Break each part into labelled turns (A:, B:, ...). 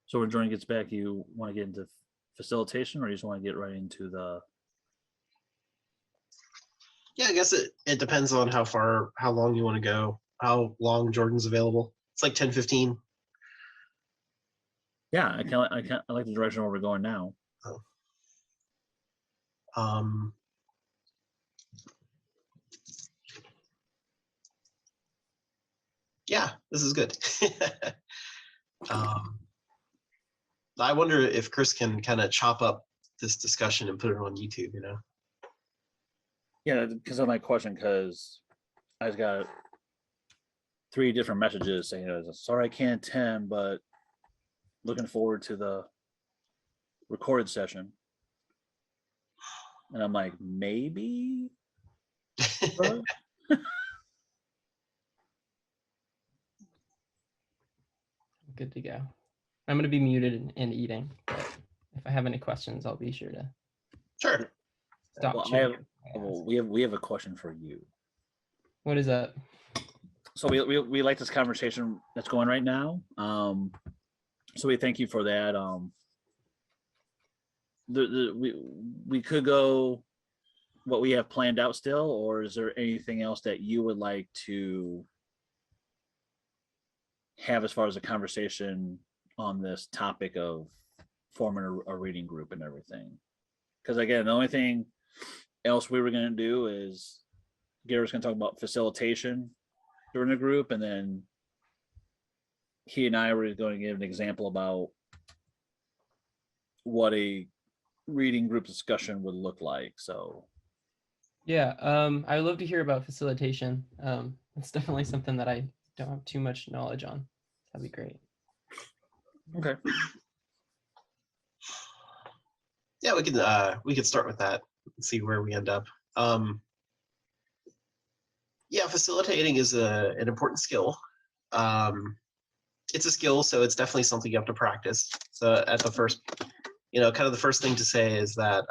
A: So when Jordan gets back, you want to get into facilitation, or you just want to get right into the?
B: Yeah, I guess it depends on how long you want to go, how long Jordan's available. It's like 10, 15.
A: Yeah, I like the direction where we're going now.
B: Oh. Um, yeah, this is good. I wonder if Chris can kind of chop up this discussion and put it on YouTube, you know?
A: Yeah, because of my question, because I just got 3 different messages saying, sorry I can't attend, but looking forward to the recorded session. And I'm like, maybe?
C: Good to go. I'm going to be muted and eating, but if I have any questions, I'll be sure to
B: Sure.
C: stop.
A: We have a question for you.
C: What is that?
A: So we like this conversation that's going right now. So we thank you for that. We could go what we have planned out still, or is there anything else that you would like to have as far as a conversation on this topic of forming a reading group and everything? Because again, the only thing else we were going to do is Garrett's going to talk about facilitation during the group, and then he and I were going to give an example about what a reading group discussion would look like. So
C: yeah, I would love to hear about facilitation. It's definitely something that I don't have too much knowledge on. That'd be great.
A: Okay.
B: Yeah, we could start with that and see where we end up. Yeah, facilitating is an important skill. It's a skill, so it's definitely something you have to practice. So at the first, kind of the first thing to say is that,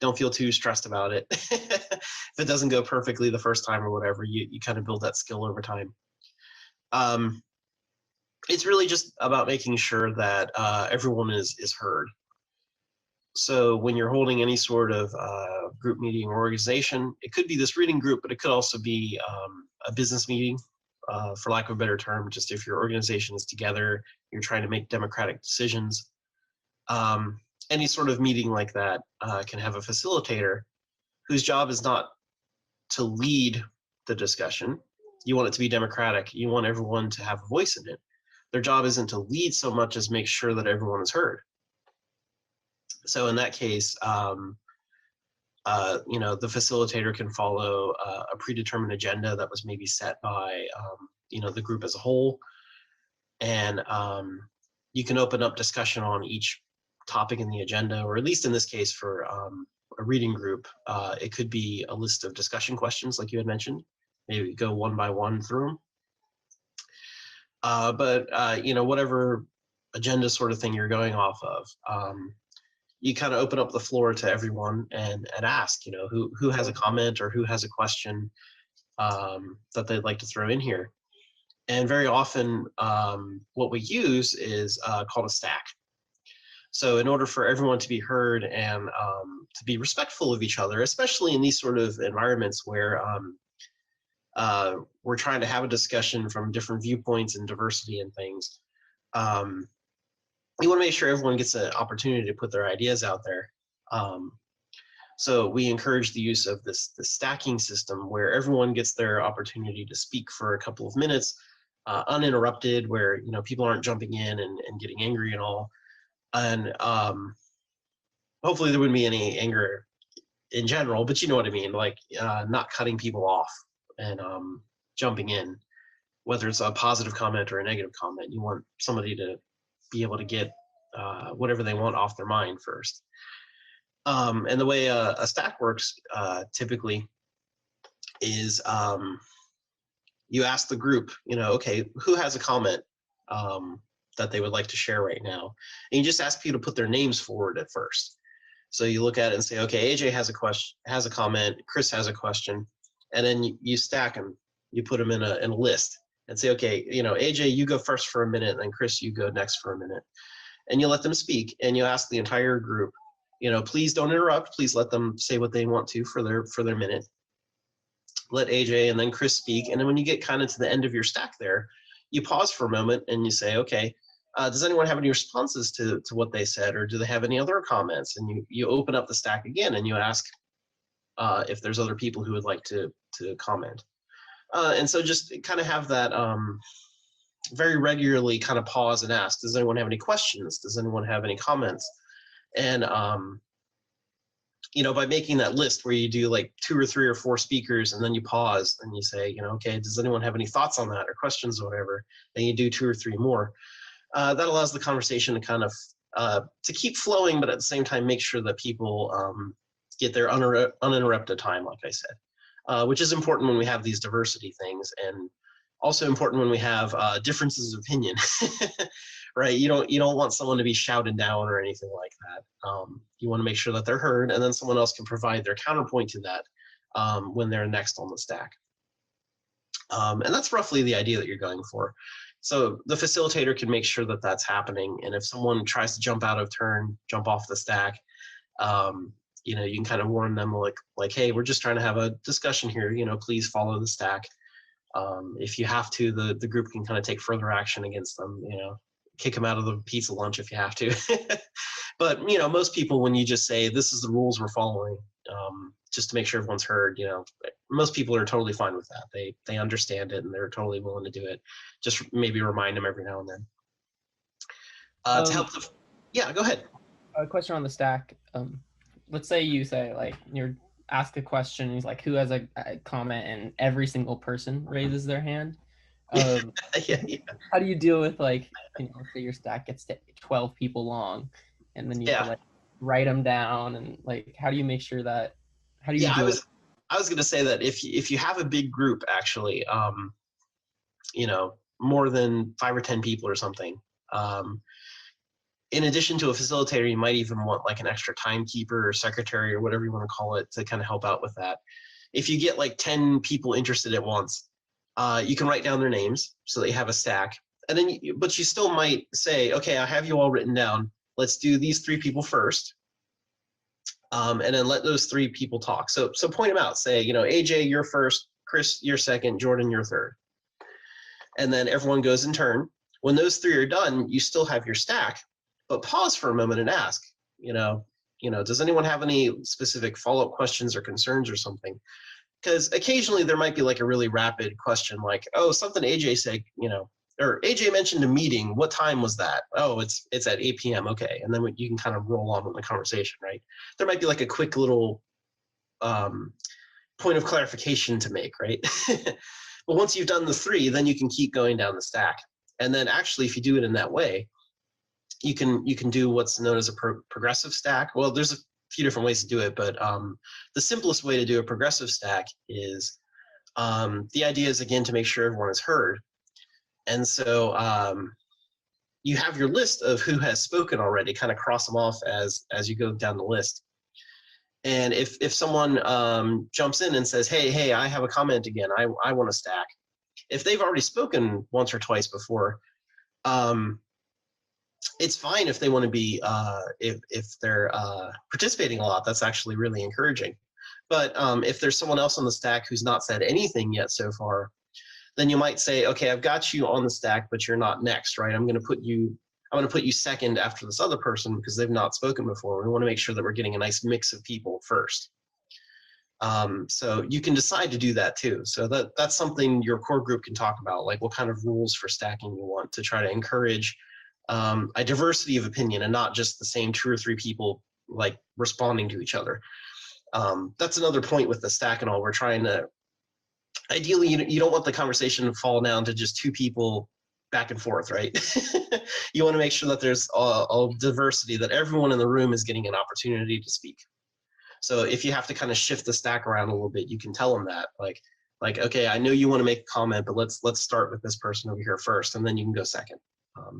B: don't feel too stressed about it. If it doesn't go perfectly the first time or whatever, you kind of build that skill over time. It's really just about making sure that everyone is heard. So when you're holding any sort of group meeting or organization, it could be this reading group, but it could also be a business meeting, for lack of a better term, just if your organization is together, you're trying to make democratic decisions. Any sort of meeting like that can have a facilitator whose job is not to lead the discussion. You want it to be democratic. You want everyone to have a voice in it. Their job isn't to lead so much as make sure that everyone is heard. So in that case, the facilitator can follow a predetermined agenda that was maybe set by, the group as a whole. And you can open up discussion on each topic in the agenda, or at least in this case for a reading group, it could be a list of discussion questions like you had mentioned. Maybe go one by one through them. But whatever agenda sort of thing you're going off of, you kind of open up the floor to everyone and ask, who has a comment or who has a question that they'd like to throw in here. And very often what we use is called a stack. So in order for everyone to be heard and to be respectful of each other, especially in these sort of environments where we're trying to have a discussion from different viewpoints and diversity and things, you want to make sure everyone gets an opportunity to put their ideas out there. So we encourage the use of this stacking system where everyone gets their opportunity to speak for a couple of minutes, uninterrupted, where people aren't jumping in and getting angry and all. And hopefully there wouldn't be any anger in general, but you know what I mean, like not cutting people off and jumping in, whether it's a positive comment or a negative comment. You want somebody to be able to get whatever they want off their mind first. And the way a stack works typically is you ask the group, okay, who has a comment that they would like to share right now? And you just ask people to put their names forward at first. So you look at it and say, okay, AJ has a comment, Chris has a question, and then you stack them. You put them in a list. and say, okay, AJ, you go first for a minute, and then Chris, you go next for a minute. And you let them speak, and you ask the entire group, please don't interrupt. Please let them say what they want to for their minute. Let AJ and then Chris speak. And then when you get kind of to the end of your stack there, you pause for a moment and you say, okay, does anyone have any responses to what they said, or do they have any other comments? And you open up the stack again and you ask if there's other people who would like to comment. And so just kind of have that very regularly kind of pause and ask, does anyone have any questions? Does anyone have any comments? And by making that list where you do like 2 or 3 or 4 speakers, and then you pause and you say, okay, does anyone have any thoughts on that or questions or whatever? Then you do 2 or 3 more. That allows the conversation to kind of to keep flowing, but at the same time, make sure that people get their uninterrupted time, like I said, which is important when we have these diversity things, and also important when we have differences of opinion. Right? You don't want someone to be shouted down or anything like that. You want to make sure that they're heard, and then someone else can provide their counterpoint to that when they're next on the stack. And that's roughly the idea that you're going for. So the facilitator can make sure that that's happening, and if someone tries to jump out of turn, jump off the stack, you can kind of warn them like, hey, we're just trying to have a discussion here. Please follow the stack. If you have to, the group can kind of take further action against them. Kick them out of the pizza lunch if you have to. But most people, when you just say this is the rules we're following, just to make sure everyone's heard, most people are totally fine with that. They understand it and they're totally willing to do it. Just maybe remind them every now and then. To help yeah, go ahead.
C: A question on the stack. Let's say you say like you're asked a question, and he's like, who has a comment, and every single person raises their hand.
B: Yeah.
C: How do you deal with like, say your stack gets to 12 people long, and then you have to like write them down, and like, how do you make sure that? How do you?
B: I was going to say that if you have a big group, actually, more than 5 or 10 people or something, in addition to a facilitator, you might even want like an extra timekeeper or secretary or whatever you want to call it to kind of help out with that. If you get like 10 people interested at once, you can write down their names so that you have a stack. And then, but you still might say, okay, I have you all written down. Let's do these 3 people first. And then let those 3 people talk. So point them out. Say, AJ, you're first. Chris, you're second. Jordan, you're third. And then everyone goes in turn. When those 3 are done, you still have your stack, but pause for a moment and ask, does anyone have any specific follow-up questions or concerns or something? Because occasionally there might be like a really rapid question like, oh, something AJ said, or AJ mentioned a meeting. What time was that? Oh, it's at 8 p.m. Okay. And then you can kind of roll on with the conversation, right? There might be like a quick little point of clarification to make, right? But once you've done the 3, then you can keep going down the stack. And then actually, if you do it in that way, you can do what's known as a progressive stack. Well, there's a few different ways to do it, but the simplest way to do a progressive stack is the idea is, again, to make sure everyone is heard. And so you have your list of who has spoken already, kind of cross them off as you go down the list. And if someone jumps in and says, hey, I have a comment again, I want a stack. If they've already spoken once or twice before, it's fine if they want to be, if they're participating a lot, that's actually really encouraging. But if there's someone else on the stack who's not said anything yet so far, then you might say, okay, I've got you on the stack, but you're not next, right? I'm going to put you second after this other person because they've not spoken before. We want to make sure that we're getting a nice mix of people first. So you can decide to do that too. So that's something your core group can talk about, like what kind of rules for stacking you want to try to encourage a diversity of opinion and not just the same 2 or 3 people like responding to each other. That's another point with the stack and all. We're trying to, ideally, you don't want the conversation to fall down to just 2 people back and forth, right? You want to make sure that there's a diversity, that everyone in the room is getting an opportunity to speak. So if you have to kind of shift the stack around a little bit, you can tell them that, like, okay, I know you want to make a comment, but let's start with this person over here first, and then you can go second.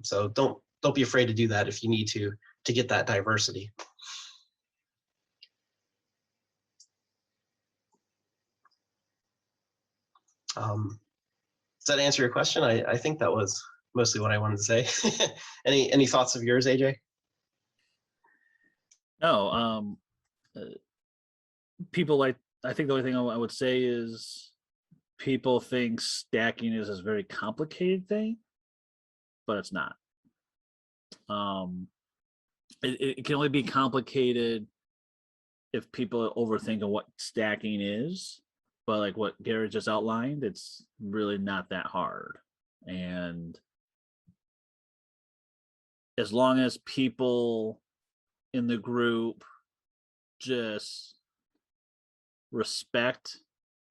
B: So don't be afraid to do that if you need to get that diversity. that answer your question? I think that was mostly what I wanted to say. Any thoughts of yours, AJ?
A: No, people like, I think the only thing I would say is people think stacking is a very complicated thing, but it's not. It can only be complicated if people overthink of what stacking is, but like what Garrett just outlined, it's really not that hard. And as long as people in the group just respect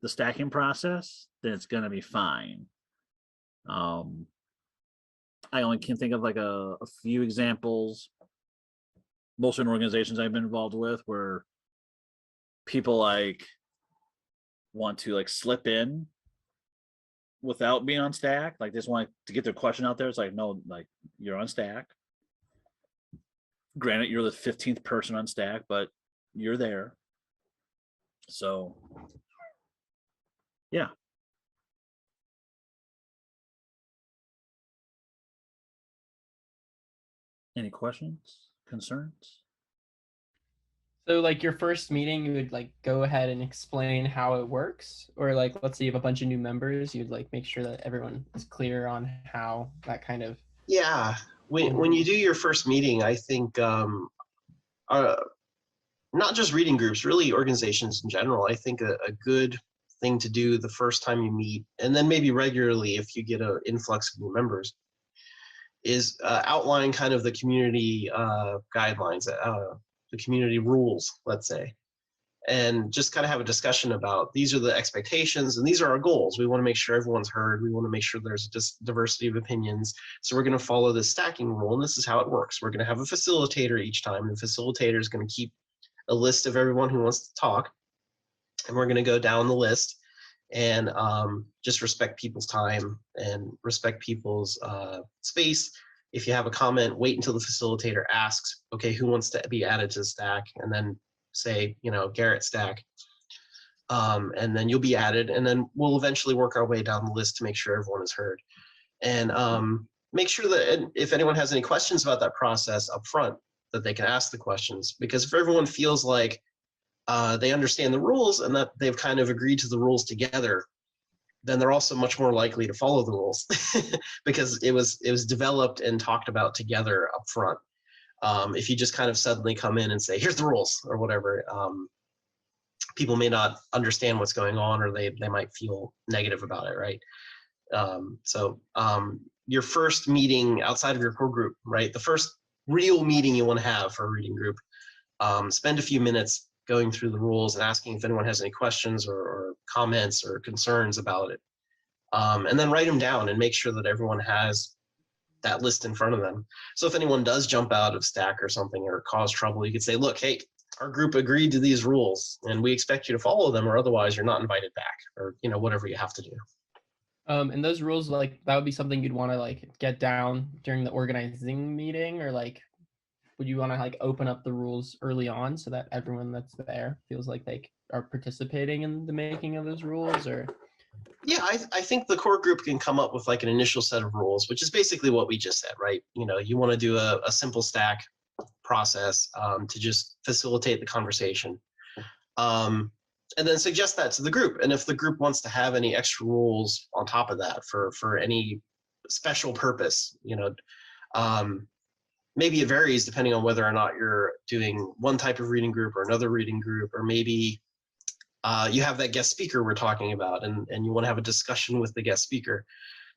A: the stacking process, then it's going to be fine. I only can think of like a few examples, most in organizations I've been involved with, where people like want to like slip in without being on stack, like they just want to get their question out there. It's like, no, like you're on stack. Granted, you're the 15th person on stack, but you're there. So yeah. Any questions, concerns?
C: So like your first meeting, you would like go ahead and explain how it works, or like let's say you have a bunch of new members, you'd like make sure that everyone is clear on how that kind of.
B: Yeah, when you do your first meeting, I think not just reading groups, really organizations in general, I think a good thing to do the first time you meet, and then maybe regularly if you get an influx of new members, is outline kind of the community guidelines, the community rules, let's say, and just kind of have a discussion about these are the expectations and these are our goals. We want to make sure everyone's heard. We want to make sure there's a diversity of opinions. So we're going to follow this stacking rule, and this is how it works. We're going to have a facilitator each time, and the facilitator is going to keep a list of everyone who wants to talk, and we're going to go down the list and just respect people's time and respect people's space. If you have a comment, wait until the facilitator asks, okay, who wants to be added to the stack? And then say, Garrett stack. And then you'll be added, and then we'll eventually work our way down the list to make sure everyone is heard. And make sure that if anyone has any questions about that process up front, that they can ask the questions. Because if everyone feels like they understand the rules and that they've kind of agreed to the rules together, then they're also much more likely to follow the rules because it was developed and talked about together up front. If you just kind of suddenly come in and say, here's the rules or whatever, people may not understand what's going on, or they might feel negative about it, right? So your first meeting outside of your core group, right? The first real meeting you want to have for a reading group, spend a few minutes going through the rules and asking if anyone has any questions or comments or concerns about it. And then write them down and make sure that everyone has that list in front of them. So if anyone does jump out of stack or something or cause trouble, you could say, look, hey, our group agreed to these rules and we expect you to follow them, or otherwise you're not invited back, or whatever you have to do.
C: And those rules, like that would be something you'd want to like get down during the organizing meeting, or like would you want to like open up the rules early on so that everyone that's there feels like they are participating in the making of those rules? Or
B: yeah, I think the core group can come up with like an initial set of rules, which is basically what we just said, right? You want to do a simple stack process to just facilitate the conversation, and then suggest that to the group. And if the group wants to have any extra rules on top of that for any special purpose, maybe it varies depending on whether or not you're doing one type of reading group or another reading group, or maybe you have that guest speaker we're talking about, and you want to have a discussion with the guest speaker.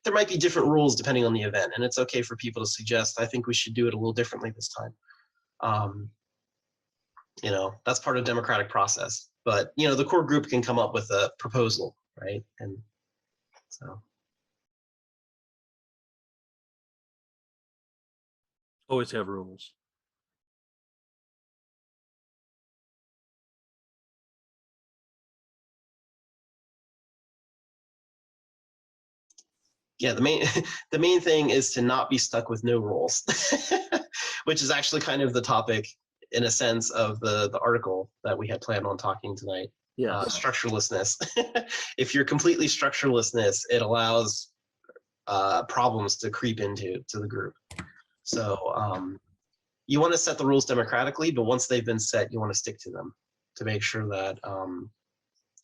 B: There might be different rules depending on the event, and it's okay for people to suggest, I think we should do it a little differently this time. That's part of the democratic process. But, the core group can come up with a proposal, right? And so.
A: Always have rules.
B: Yeah, the main thing is to not be stuck with no rules, which is actually kind of the topic, in a sense, of the article that we had planned on talking tonight.
A: Yeah,
B: structurelessness. If you're completely structurelessness, it allows problems to creep into the group. So you want to set the rules democratically, but once they've been set, you want to stick to them to make sure that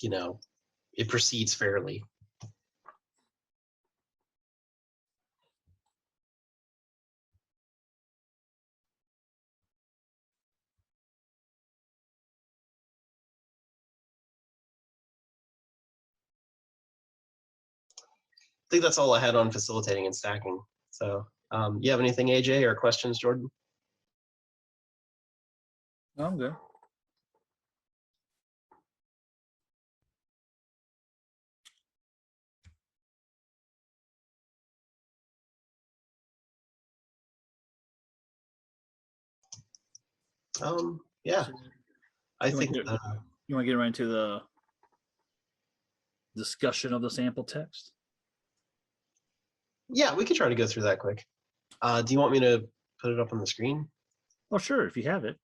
B: you know, it proceeds fairly. I think that's all I had on facilitating and stacking. So you have anything, AJ, or questions, Jordan?
A: No, I'm good.
B: Yeah, I
A: You wanna
B: think
A: get- You want to get right into the discussion of the sample text?
B: yeah, we could try to go through that quick. Do you want me to put it up on the screen?
A: Oh, sure, if you have it.